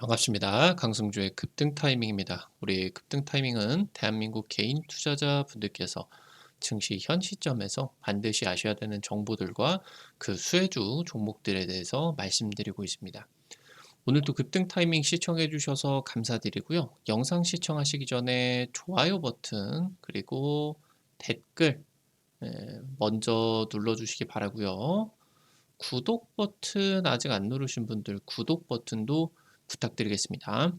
반갑습니다. 강승주의 급등 타이밍입니다. 우리 급등 타이밍은 대한민국 개인 투자자분들께서 증시 현 시점에서 반드시 아셔야 되는 정보들과 그 수혜주 종목들에 대해서 말씀드리고 있습니다. 오늘도 급등 타이밍 시청해 주셔서 감사드리고요. 영상 시청하시기 전에 좋아요 버튼 그리고 댓글 먼저 눌러주시기 바라고요. 구독 버튼 아직 안 누르신 분들 구독 버튼도 부탁드리겠습니다.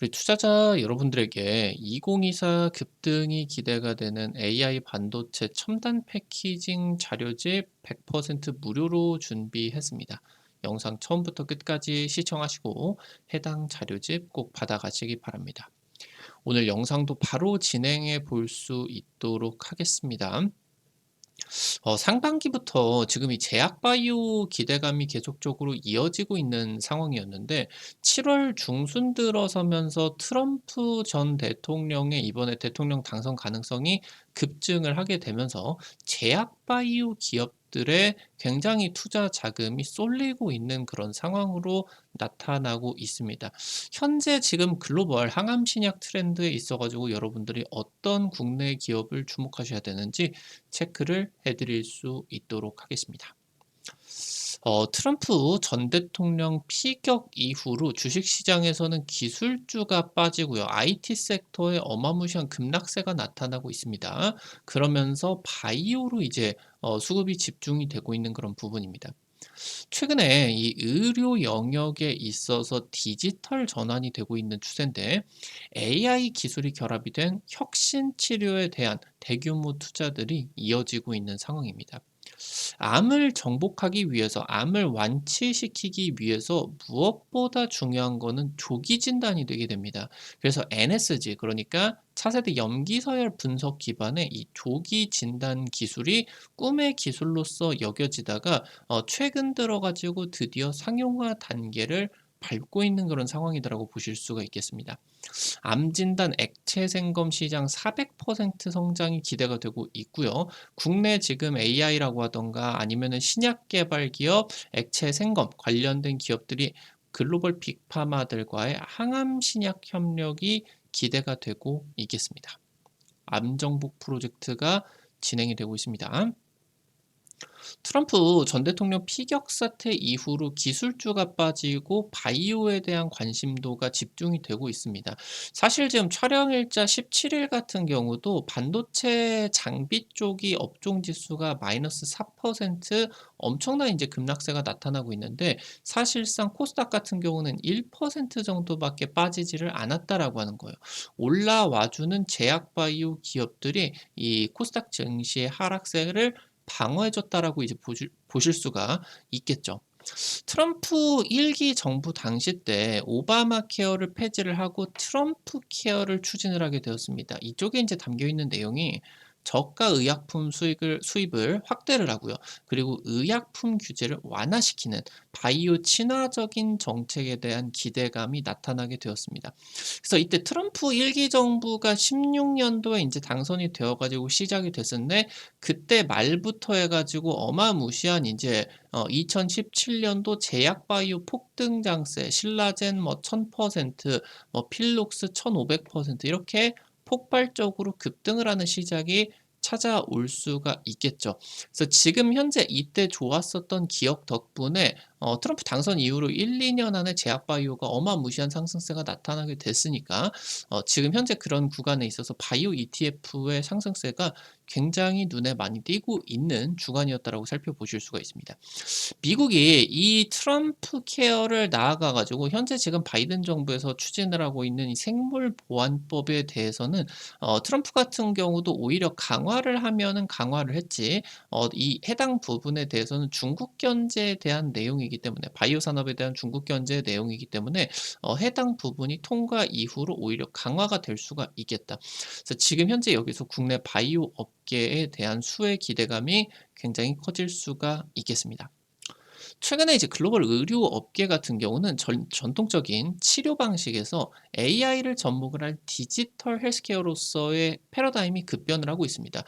우리 투자자 여러분들에게 2024 급등이 기대가 되는 AI 반도체 첨단 패키징 자료집 100% 무료로 준비했습니다. 영상 처음부터 끝까지 시청하시고 해당 자료집 꼭 받아가시기 바랍니다. 오늘 영상도 바로 진행해 볼 수 있도록 하겠습니다. 상반기부터 지금 이 제약 바이오 기대감이 계속적으로 이어지고 있는 상황이었는데 7월 중순 들어서면서 트럼프 전 대통령의 이번에 대통령 당선 가능성이 급증을 하게 되면서 제약 바이오 기업들의 굉장히 투자 자금이 쏠리고 있는 그런 상황으로 나타나고 있습니다. 현재 지금 글로벌 항암 신약 트렌드에 있어 가지고 여러분들이 어떤 국내 기업을 주목하셔야 되는지 체크를 해드릴 수 있도록 하겠습니다. 트럼프 전 대통령 피격 이후로 주식시장에서는 기술주가 빠지고요. IT 섹터에 어마무시한 급락세가 나타나고 있습니다. 그러면서 바이오로 이제 수급이 집중이 되고 있는 그런 부분입니다. 최근에 이 의료 영역에 있어서 디지털 전환이 되고 있는 추세인데 AI 기술이 결합이 된 혁신 치료에 대한 대규모 투자들이 이어지고 있는 상황입니다. 암을 정복하기 위해서, 암을 완치시키기 위해서 무엇보다 중요한 거는 조기 진단이 되게 됩니다. 그래서 NSG, 그러니까 차세대 염기서열 분석 기반의 이 조기 진단 기술이 꿈의 기술로서 여겨지다가 최근 들어 가지고 드디어 상용화 단계를 밟고 있는 그런 상황이라고 보실 수가 있겠습니다. 암 진단 액체 생검 시장 400% 성장이 기대가 되고 있고요. 국내 지금 AI라고 하던가 아니면은 신약 개발 기업, 액체 생검 관련된 기업들이 글로벌 빅파마들과의 항암 신약 협력이 기대가 되고 있겠습니다. 암 정복 프로젝트가 진행이 되고 있습니다. 트럼프 전 대통령 피격 사태 이후로 기술주가 빠지고 바이오에 대한 관심도가 집중이 되고 있습니다. 사실 지금 촬영 일자 17일 같은 경우도 반도체 장비 쪽이 업종 지수가 마이너스 4% 엄청난 이제 급락세가 나타나고 있는데 사실상 코스닥 같은 경우는 1% 정도밖에 빠지지를 않았다라고 하는 거예요. 올라와주는 제약 바이오 기업들이 이 코스닥 증시의 하락세를 방어해줬다라고 이제 보실 수가 있겠죠. 트럼프 1기 정부 당시 때 오바마 케어를 폐지를 하고 트럼프 케어를 추진을 하게 되었습니다. 이쪽에 이제 담겨 있는 내용이 저가 의약품 수입을 확대를 하고요. 그리고 의약품 규제를 완화시키는 바이오 친화적인 정책에 대한 기대감이 나타나게 되었습니다. 그래서 이때 트럼프 1기 정부가 16년도에 이제 당선이 되어 가지고 시작이 됐었는데 그때 말부터 해 가지고 어마무시한 이제 2017년도 제약 바이오 폭등 장세, 신라젠 뭐 1000%, 뭐 필록스 1500% 이렇게 폭발적으로 급등을 하는 시작이 찾아올 수가 있겠죠. 그래서 지금 현재 이때 좋았었던 기업 덕분에 트럼프 당선 이후로 1-2년 안에 제약 바이오가 어마무시한 상승세가 나타나게 됐으니까 지금 현재 그런 구간에 있어서 바이오 ETF의 상승세가 굉장히 눈에 많이 띄고 있는 주간이었다라고 살펴보실 수가 있습니다. 미국이 이 트럼프 케어를 나아가 가지고 현재 지금 바이든 정부에서 추진을 하고 있는 이 생물 보안법에 대해서는 트럼프 같은 경우도 오히려 강화를 하면은 강화를 했지 이 해당 부분에 대해서는 중국 견제에 대한 내용이기 때문에 바이오 산업에 대한 중국 견제의 내용이기 때문에 해당 부분이 통과 이후로 오히려 강화가 될 수가 있겠다. 그래서 지금 현재 여기서 국내 바이오 업계에 대한 수혜 기대감이 굉장히 커질 수가 있겠습니다. 최근에 이제 글로벌 의료 업계 같은 경우는 전통적인 치료 방식에서 AI를 접목을 할 디지털 헬스케어로서의 패러다임이 급변을 하고 있습니다.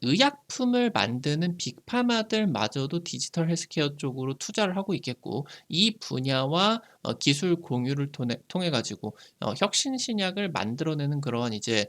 의약품을 만드는 빅파마들마저도 디지털 헬스케어 쪽으로 투자를 하고 있겠고, 이 분야와 기술 공유를 통해 가지고 혁신 신약을 만들어내는 그러한 이제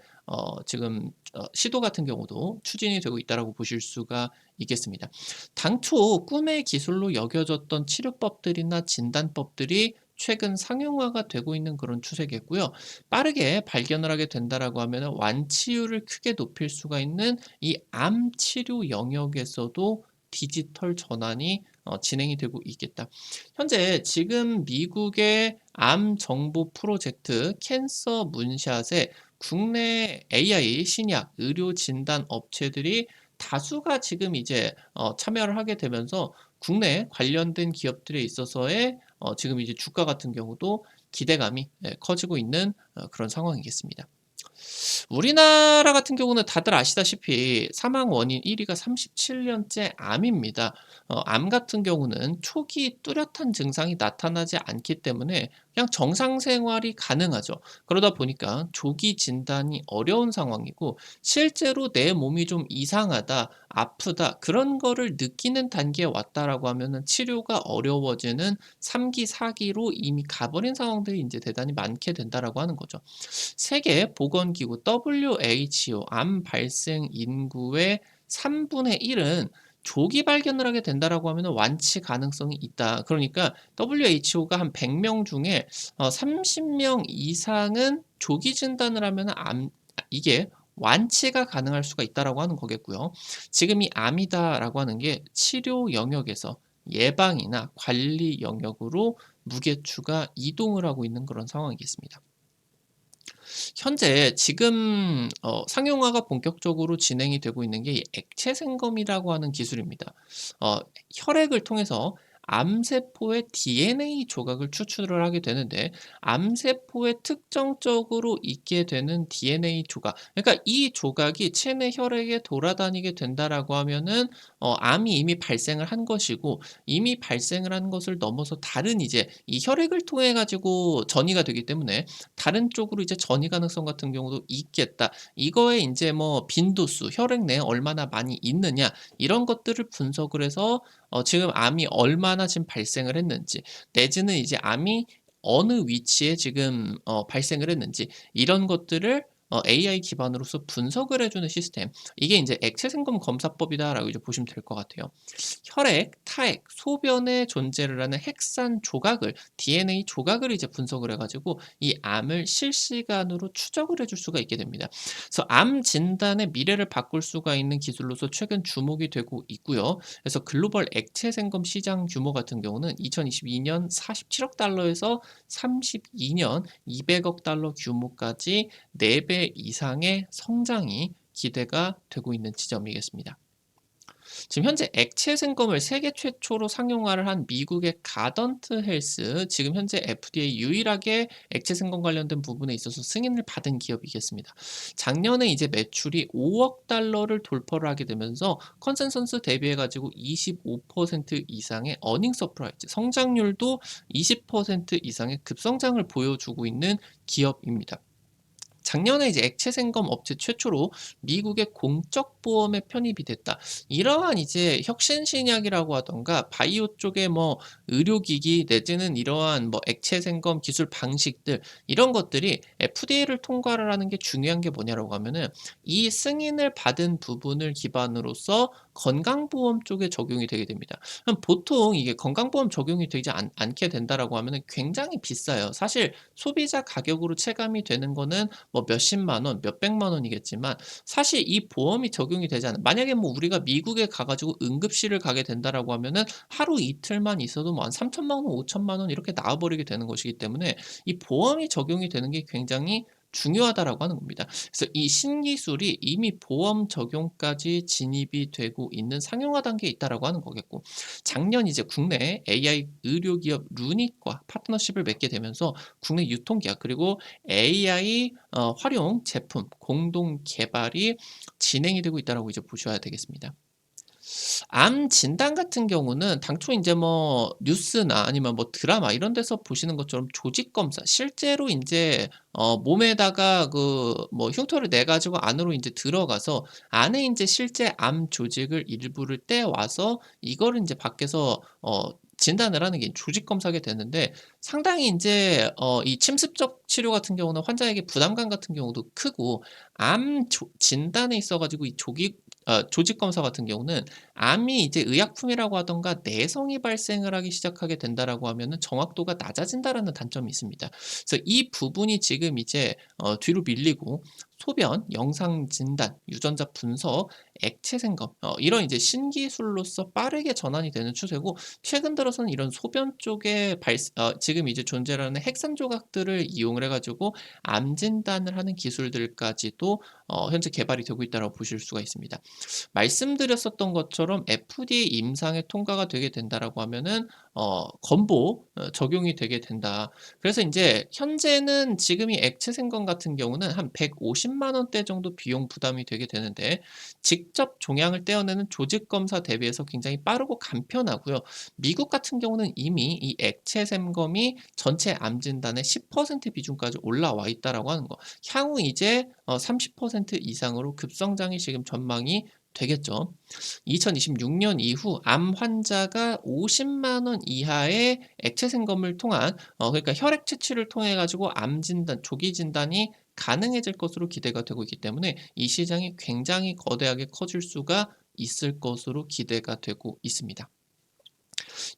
지금 시도 같은 경우도 추진이 되고 있다라고 보실 수가 있겠습니다. 당초 꿈의 기술로 여겨졌던 치료법들이나 진단법들이 최근 상용화가 되고 있는 그런 추세겠고요. 빠르게 발견을 하게 된다라고 하면은 완치율을 크게 높일 수가 있는 이 암 치료 영역에서도 디지털 전환이 진행이 되고 있겠다. 현재 지금 미국의 암 정보 프로젝트 캔서 문샷에 국내 AI 신약 의료 진단 업체들이 다수가 지금 이제 참여를 하게 되면서 국내 관련된 기업들에 있어서의 지금 이제 주가 같은 경우도 기대감이 커지고 있는 그런 상황이겠습니다. 우리나라 같은 경우는 다들 아시다시피 사망 원인 1 위가 37년째 암입니다. 암 같은 경우는 초기 뚜렷한 증상이 나타나지 않기 때문에 그냥 정상 생활이 가능하죠. 그러다 보니까 조기 진단이 어려운 상황이고, 실제로 내 몸이 좀 이상하다, 아프다 그런 거를 느끼는 단계에 왔다라고 하면은 치료가 어려워지는 3 기, 4 기로 이미 가버린 상황들이 인제 대단히 많게 된다라고 하는 거죠. 세계 보건기구 WHO 암 발생 인구의 3분의 1은 조기 발견을 하게 된다라고 하면은 완치 가능성이 있다. 그러니까 WHO가 한 100명 중에 30명 이상은 조기 진단을 하면은 이게 완치가 가능할 수가 있다라고 하는 거겠고요. 지금 이 암이다라고 하는 게 치료 영역에서 예방이나 관리 영역으로 무게추가 이동을 하고 있는 그런 상황이겠습니다. 현재 지금 상용화가 본격적으로 진행이 되고 있는 게 이 액체 생검이라고 하는 기술입니다. 어 혈액을 통해서 암세포의 DNA 조각을 추출을 하게 되는데, 암세포에 특정적으로 있게 되는 DNA 조각, 그러니까 이 조각이 체내 혈액에 돌아다니게 된다라고 하면은 암이 이미 발생을 한 것이고, 이미 발생을 한 것을 넘어서 다른 이제 이 혈액을 통해 가지고 전이가 되기 때문에 다른 쪽으로 이제 전이 가능성 같은 경우도 있겠다. 이거에 인제 뭐 빈도수, 혈액 내에 얼마나 많이 있느냐 이런 것들을 분석을 해서 지금 암이 얼마나 지금 발생을 했는지, 내지는 이제 암이 어느 위치에 지금 발생을 했는지, 이런 것들을 AI 기반으로서 분석을 해 주는 시스템. 이게 인제 액체 생검 검사법이다라고 이제 보시면 될 것 같아요. 혈액, 타액, 소변에 존재를 하는 핵산 조각을, DNA 조각을 이제 분석을 해 가지고 이 암을 실시간으로 추적을 해줄 수가 있게 됩니다. 그래서 암 진단의 미래를 바꿀 수가 있는 기술로서 최근 주목이 되고 있고요. 그래서 글로벌 액체 생검 시장 규모 같은 경우는 2022년 47억 달러에서 32년 200억 달러 규모까지 4배 이상의 성장이 기대가 되고 있는 지점이겠습니다. 지금 현재 액체 생검을 세계 최초로 상용화를 한 미국의 가던트 헬스, 지금 현재 FDA 유일하게 액체 생검 관련된 부분에 있어서 승인을 받은 기업이겠습니다. 작년에 이제 매출이 5억 달러를 돌파를 하게 되면서 컨센서스 대비해 가지고 25% 이상의 어닝 서프라이즈, 성장률도 20% 이상의 급성장을 보여주고 있는 기업입니다. 작년에 이제 액체 생검 업체 최초로 미국의 공적 보험에 편입이 됐다. 이러한 이제 혁신 신약이라고 하던가 바이오 쪽의 뭐 의료기기 내지는 이러한 뭐 액체 생검 기술 방식들, 이런 것들이 FDA를 통과를 하는 게 중요한 게 뭐냐라고 하면은 이 승인을 받은 부분을 기반으로서 건강보험 쪽에 적용이 되게 됩니다. 그럼 보통 이게 건강보험 적용이 되지 않게 된다라고 하면은 굉장히 비싸요. 사실 소비자 가격으로 체감이 되는 거는 뭐 몇십만 원, 몇백만 원이겠지만, 사실 이 보험이 적용이 되지 않아, 만약에 뭐 우리가 미국에 가 가지고 응급실을 가게 된다라고 하면은 하루 이틀만 있어도 뭐 한 3천만 원, 5천만 원 이렇게 나와 버리게 되는 것이기 때문에 이 보험이 적용이 되는 게 굉장히 중요하다라고 하는 겁니다. 그래서 이 신기술이 이미 보험 적용까지 진입이 되고 있는 상용화 단계에 있다라고 하는 거겠고, 작년 이제 국내 AI 의료 기업 루닛과 파트너십을 맺게 되면서 국내 유통기약 그리고 AI 활용 제품 공동 개발이 진행이 되고 있다라고 이제 보셔야 되겠습니다. 암 진단 같은 경우는 당초 인제 뭐 뉴스나 아니면 뭐 드라마 이런 데서 보시는 것처럼 조직 검사 실제로 인제 몸에다가 그 뭐 흉터를 내 가지고 안으로 인제 들어가서 안에 인제 실제 암 조직을 일부를 떼와서 이거를 인제 밖에서 진단을 하는 게 조직 검사게 되는데, 상당히 인제 이 침습적 치료 같은 경우는 환자에게 부담감 같은 경우도 크고, 암 진단에 있어 가지고 이 조직 검사 같은 경우는 암이 이제 의약품이라고 하던가 내성이 발생을 하기 시작하게 된다라고 하면은 정확도가 낮아진다라는 단점이 있습니다. 그래서 이 부분이 지금 이제 뒤로 밀리고, 소변, 영상 진단, 유전자 분석, 액체 생검 이런 이제 신기술로서 빠르게 전환이 되는 추세고, 최근 들어서는 이런 소변 쪽에 지금 이제 존재를 하는 핵산 조각들을 이용을 해 가지고 암 진단을 하는 기술들까지도 현재 개발이 되고 있다라고 보실 수가 있습니다. 말씀드렸었던 것처럼 FDA 임상에 통과가 되게 된다라고 하면은 건보 적용이 되게 된다. 그래서 인제 현재는 지금 이 액체 생검 같은 경우는 한 150만 원대 정도 비용 부담이 되게 되는데, 직접 종양을 떼어내는 조직 검사 대비해서 굉장히 빠르고 간편하고요. 미국 같은 경우는 이미 이 액체 생검이 전체 암 진단의 10% 비중까지 올라와 있다라고 하는 거. 향후 이제 30% 이상으로 급성장이 지금 전망이 되겠죠. 2026년 이후 암 환자가 50만 원 이하의 액체 생검을 통한 그러니까 혈액 채취를 통해 가지고 암 진단, 조기 진단이 가능해질 것으로 기대가 되고 있기 때문에 이 시장이 굉장히 거대하게 커질 수가 있을 것으로 기대가 되고 있습니다.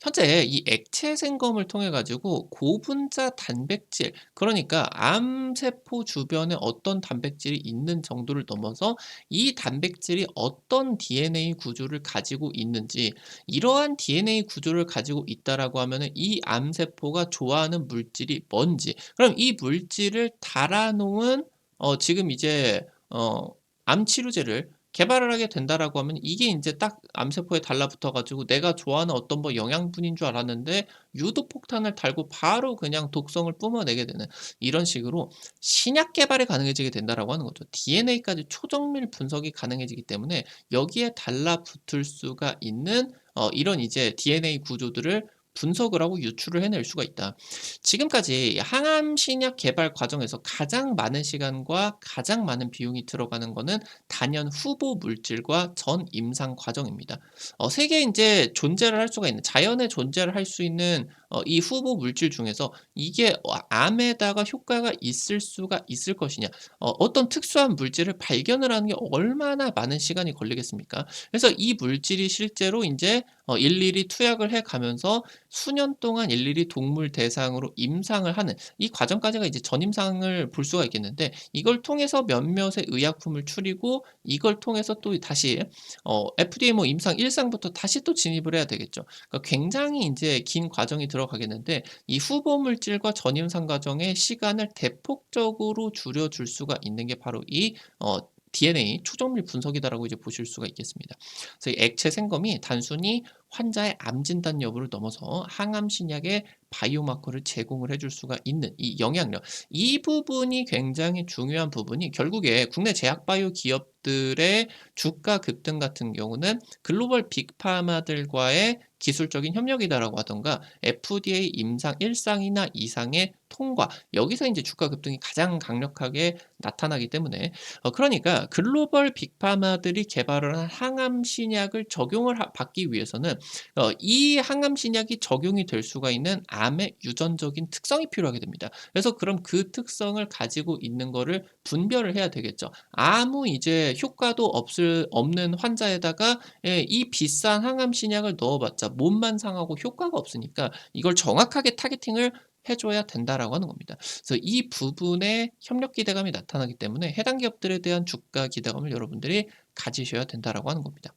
현재 이 액체 생검을 통해 가지고 고분자 단백질, 그러니까 암세포 주변에 어떤 단백질이 있는 정도를 넘어서 이 단백질이 어떤 DNA 구조를 가지고 있는지, 이러한 DNA 구조를 가지고 있다라고 하면은 이 암세포가 좋아하는 물질이 뭔지, 그럼 이 물질을 달아 놓은 지금 이제 암 치료제를 개발을 하게 된다라고 하면, 이게 인제 딱 암세포에 달라붙어 가지고 내가 좋아하는 어떤 뭐 영양분인 줄 알았는데 유도폭탄을 달고 바로 그냥 독성을 뿜어내게 되는, 이런 식으로 신약 개발이 가능해지게 된다라고 하는 거죠. DNA까지 초정밀 분석이 가능해지기 때문에 여기에 달라붙을 수가 있는 이런 이제 DNA 구조들을 분석을 하고 유출을 해낼 수가 있다. 지금까지 항암 신약 개발 과정에서 가장 많은 시간과 가장 많은 비용이 들어가는 거는 단연 후보 물질과 전 임상 과정입니다. 세계에 인제 존재를 할 수가 있는, 자연에 존재를 할 수 있는 이 후보 물질 중에서 이게 암에다가 효과가 있을 수가 있을 것이냐, 어떤 특수한 물질을 발견을 하는 게 얼마나 많은 시간이 걸리겠습니까? 그래서 이 물질이 실제로 인제 일일이 투약을 해 가면서 수년 동안 일일이 동물 대상으로 임상을 하는 이 과정까지가 이제 전임상을 볼 수가 있겠는데, 이걸 통해서 몇몇의 의약품을 추리고 이걸 통해서 또 다시 FDA 뭐 임상 1 상부터 다시 또 진입을 해야 되겠죠. 그러니까 굉장히 인제 긴 과정이 들어가겠는데, 이 후보 물질과 전임상 과정의 시간을 대폭적으로 줄여 줄 수가 있는 게 바로 이 DNA 초정밀 분석이다라고 이제 보실 수가 있겠습니다. 그래서 이 액체 생검이 단순히 환자의 암 진단 여부를 넘어서 항암 신약의 바이오마커를 제공을 해줄 수가 있는 이 영향력, 이 부분이 굉장히 중요한 부분이, 결국에 국내 제약 바이오 기업들의 주가 급등 같은 경우는 글로벌 빅파마들과의 기술적인 협력이다라고 하던가 FDA 임상 1상이나 2상의 통과, 여기서 인제 주가 급등이 가장 강력하게 나타나기 때문에, 그러니까 글로벌 빅파마들이 개발을 한 항암 신약을 적용을 받기 위해서는 이 항암 신약이 적용이 될 수가 있는 암의 유전적인 특성이 필요하게 됩니다. 그래서 그럼 그 특성을 가지고 있는 거를 분별을 해야 되겠죠. 아무 이제 효과도 없는 환자에다가 이 비싼 항암 신약을 넣어 봤자 몸만 상하고 효과가 없으니까 이걸 정확하게 타겟팅을 해 줘야 된다라고 하는 겁니다. 그래서 이 부분에 협력 기대감이 나타나기 때문에 해당 기업들에 대한 주가 기대감을 여러분들이 가지셔야 된다라고 하는 겁니다.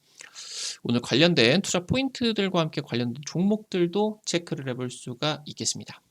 오늘 관련된 투자 포인트들과 함께 관련된 종목들도 체크를 해볼 수가 있겠습니다.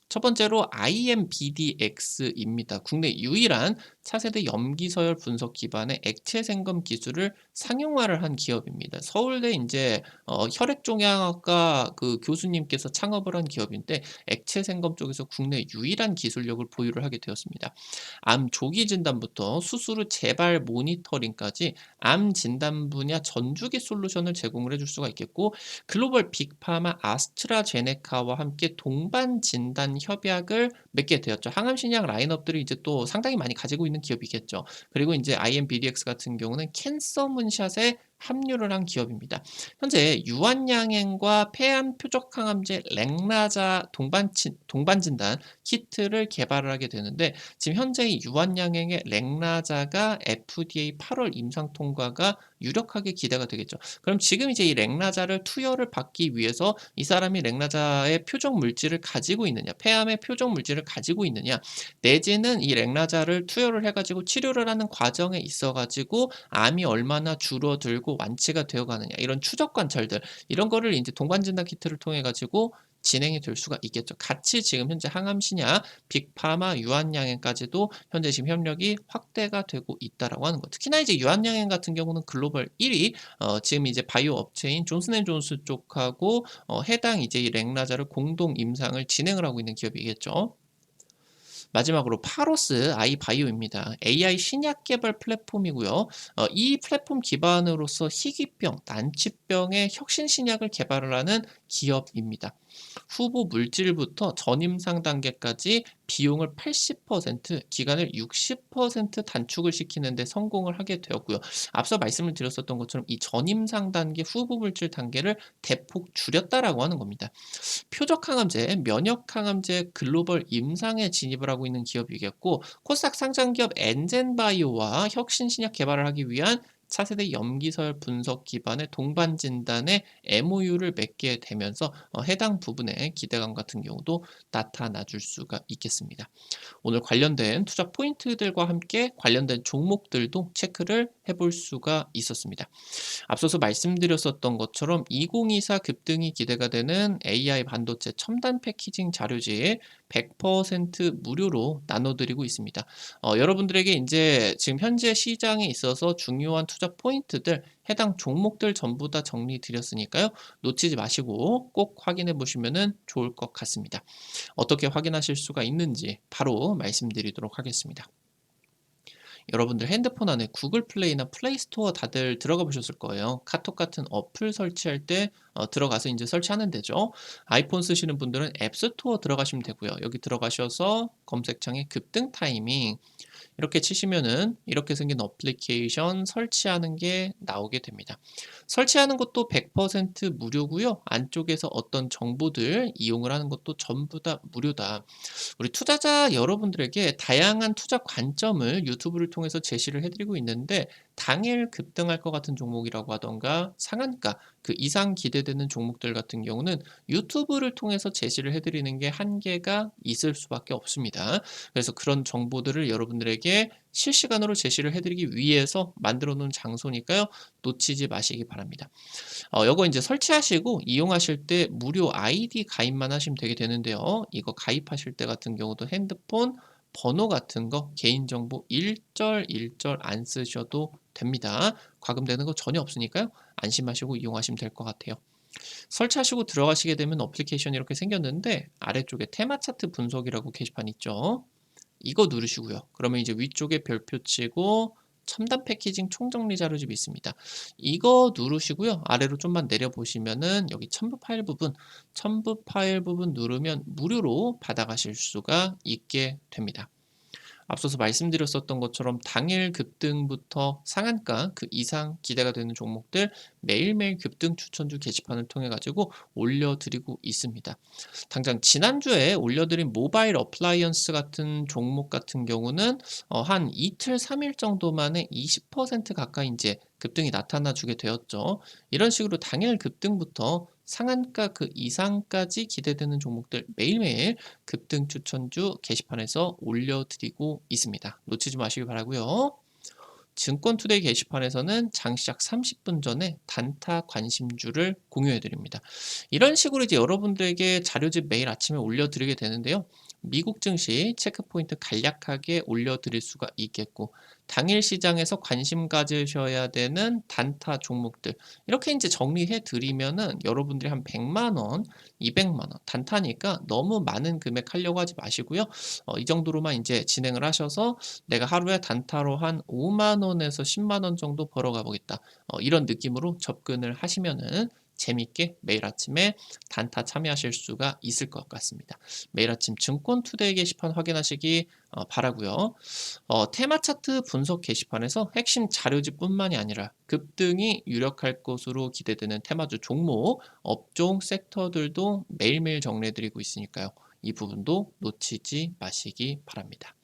첫 번째로 IMBDX입니다. 국내 유일한 차세대 염기서열 분석 기반의 액체 생검 기술을 상용화를 한 기업입니다. 서울대 인제 혈액종양학과 그 교수님께서 창업을 한 기업인데 액체 생검 쪽에서 국내 유일한 기술력을 보유를 하게 되었습니다. 암 조기 진단부터 수술 후 재발 모니터링까지 암 진단 분야 전주기 솔루션을 제공을 해줄 수가 있겠고, 글로벌 빅파마 아스트라제네카와 함께 동반 진단 협약을 맺게 되었죠. 항암 신약 라인업들을 이제 또 상당히 많이 가지고 있는 기업이겠죠. 그리고 이제 IMBDX 같은 경우는 캔서 문샷에 합류를 한 기업입니다. 현재 유한양행과 폐암 표적 항암제 렉나자 동반 진단 키트를 개발을 하게 되는데, 지금 현재 이 유한양행의 렉나자가 FDA 8월 임상 통과가 유력하게 기대가 되겠죠. 그럼 지금 이제 이 렉나자를 투여를 받기 위해서 이 사람이 렉나자의 표적 물질을 가지고 있느냐, 폐암의 표적 물질을 가지고 있느냐, 내지는 이 렉나자를 투여를 해가지고 치료를 하는 과정에 있어가지고 암이 얼마나 줄어들고 완치가 되어가느냐, 이런 추적 관찰들, 이런 거를 이제 동반진단 키트를 통해 가지고 진행이 될 수가 있겠죠. 같이 지금 현재 항암신약, 빅파마, 유한양행까지도 현재 지금 협력이 확대가 되고 있다라고 하는 것. 특히나 이제 유한양행 같은 경우는 글로벌 1위, 지금 이제 바이오 업체인 존슨앤존슨 쪽하고 해당 이제 이 렉나자를 공동 임상을 진행을 하고 있는 기업이겠죠. 마지막으로 파로스 아이바이오입니다. AI 신약 개발 플랫폼이고요. 이 플랫폼 기반으로서 희귀병, 난치병의 혁신 신약을 개발을 하는 기업입니다. 후보 물질부터 전임상 단계까지 비용을 80%, 기간을 60% 단축을 시키는 데 성공을 하게 되었고요. 앞서 말씀을 드렸었던 것처럼 이 전임상 단계, 후보 물질 단계를 대폭 줄였다라고 하는 겁니다. 표적 항암제, 면역 항암제 글로벌 임상에 진입을 하고 있는 기업이겠고, 코스닥 상장 기업 엔젠바이오와 혁신 신약 개발을 하기 위한 차세대 염기서열 분석 기반의 동반 진단에 MOU를 맺게 되면서 해당 부분의 기대감 같은 경우도 나타나 줄 수가 있겠습니다. 오늘 관련된 투자 포인트들과 함께 관련된 종목들도 체크를 해볼 수가 있었습니다. 앞서서 말씀드렸었던 것처럼 2024 급등이 기대가 되는 AI 반도체 첨단 패키징 자료지 100% 무료로 나눠드리고 있습니다. 여러분들에게 이제 지금 현재 시장에 있어서 중요한 투자 포인트들, 해당 종목들 전부 다 정리 드렸으니까요. 놓치지 마시고 꼭 확인해 보시면 좋을 것 같습니다. 어떻게 확인하실 수가 있는지 바로 말씀드리도록 하겠습니다. 여러분들 핸드폰 안에 구글 플레이나 플레이 스토어 다들 들어가 보셨을 거예요. 카톡 같은 어플 설치할 때 들어가서 이제 설치하는 데죠. 아이폰 쓰시는 분들은 앱 스토어 들어가시면 되고요. 여기 들어가셔서 검색창에 급등 타이밍 이렇게 치시면은 이렇게 생긴 어플리케이션 설치하는 게 나오게 됩니다. 설치하는 것도 100% 무료고요. 안쪽에서 어떤 정보들 이용을 하는 것도 전부 다 무료다. 우리 투자자 여러분들에게 다양한 투자 관점을 유튜브를 통해서 제시를 해드리고 있는데, 당일 급등할 것 같은 종목이라고 하던가 상한가 그 이상 기대되는 종목들 같은 경우는 유튜브를 통해서 제시를 해드리는 게 한계가 있을 수밖에 없습니다. 그래서 그런 정보들을 여러분들에게 실시간으로 제시를 해드리기 위해서 만들어 놓은 장소니까요. 놓치지 마시기 바랍니다. 요거 이제 설치하시고 이용하실 때 무료 아이디 가입만 하시면 되게 되는데요. 이거 가입하실 때 같은 경우도 핸드폰 번호 같은 거 개인정보 일절 안 쓰셔도 됩니다. 과금되는 거 전혀 없으니까요. 안심하시고 이용하시면 될 것 같아요. 설치하시고 들어가시게 되면 어플리케이션이 이렇게 생겼는데, 아래쪽에 테마 차트 분석이라고 게시판 있죠. 이거 누르시고요. 그러면 이제 위쪽에 별표 치고 첨단 패키징 총정리 자료집이 있습니다. 이거 누르시고요. 아래로 좀만 내려보시면은 여기 첨부 파일 부분 누르면 무료로 받아가실 수가 있게 됩니다. 앞서서 말씀드렸었던 것처럼 당일 급등부터 상한가 그 이상 기대가 되는 종목들 매일매일 급등 추천주 게시판을 통해 가지고 올려드리고 있습니다. 당장 지난주에 올려드린 모바일 어플라이언스 같은 종목 같은 경우는 한 이틀 3일 정도 만에 20% 가까이 이제 급등이 나타나 주게 되었죠. 이런 식으로 당일 급등부터 상한가 그 이상까지 기대되는 종목들 매일매일 급등 추천주 게시판에서 올려드리고 있습니다. 놓치지 마시기 바라고요. 증권투데이 게시판에서는 장시작 30분 전에 단타 관심주를 공유해 드립니다. 이런 식으로 이제 여러분들에게 자료집 매일 아침에 올려드리게 되는데요. 미국 증시 체크포인트 간략하게 올려드릴 수가 있겠고, 당일 시장에서 관심 가지셔야 되는 단타 종목들 이렇게 이제 정리해 드리면은 여러분들이 한 100만 원, 200만 원 단타니까 너무 많은 금액 하려고 하지 마시고요. 이 정도로만 이제 진행을 하셔서 '내가 하루에 단타로 한 5만 원에서 10만 원 정도 벌어가 보겠다.' 이런 느낌으로 접근을 하시면은 재밌게 매일 아침에 단타 참여하실 수가 있을 것 같습니다. 매일 아침 증권 투데이 게시판 확인하시기 바라고요. 테마 차트 분석 게시판에서 핵심 자료집뿐만이 아니라 급등이 유력할 것으로 기대되는 테마주 종목, 업종, 섹터들도 매일매일 정리해 드리고 있으니까요. 이 부분도 놓치지 마시기 바랍니다.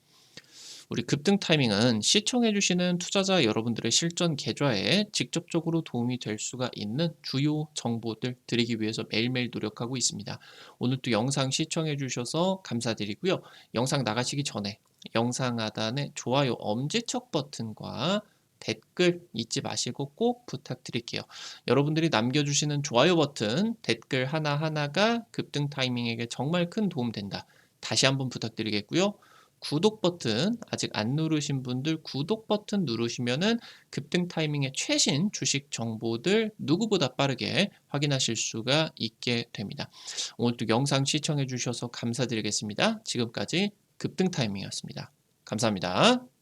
우리 급등 타이밍은 시청해 주시는 투자자 여러분들의 실전 계좌에 직접적으로 도움이 될 수가 있는 주요 정보들 드리기 위해서 매일매일 노력하고 있습니다. 오늘도 영상 시청해 주셔서 감사드리고요. 영상 나가시기 전에 영상 하단에 좋아요 엄지척 버튼과 댓글 잊지 마시고 꼭 부탁드릴게요. 여러분들이 남겨주시는 좋아요 버튼, 댓글 하나하나가 급등 타이밍에게 정말 큰 도움 된다. 다시 한번 부탁드리겠고요. 구독 버튼 아직 안 누르신 분들 구독 버튼 누르시면은 급등 타이밍의 최신 주식 정보들 누구보다 빠르게 확인하실 수가 있게 됩니다. 오늘도 영상 시청해 주셔서 감사드리겠습니다. 지금까지 급등 타이밍이었습니다. 감사합니다.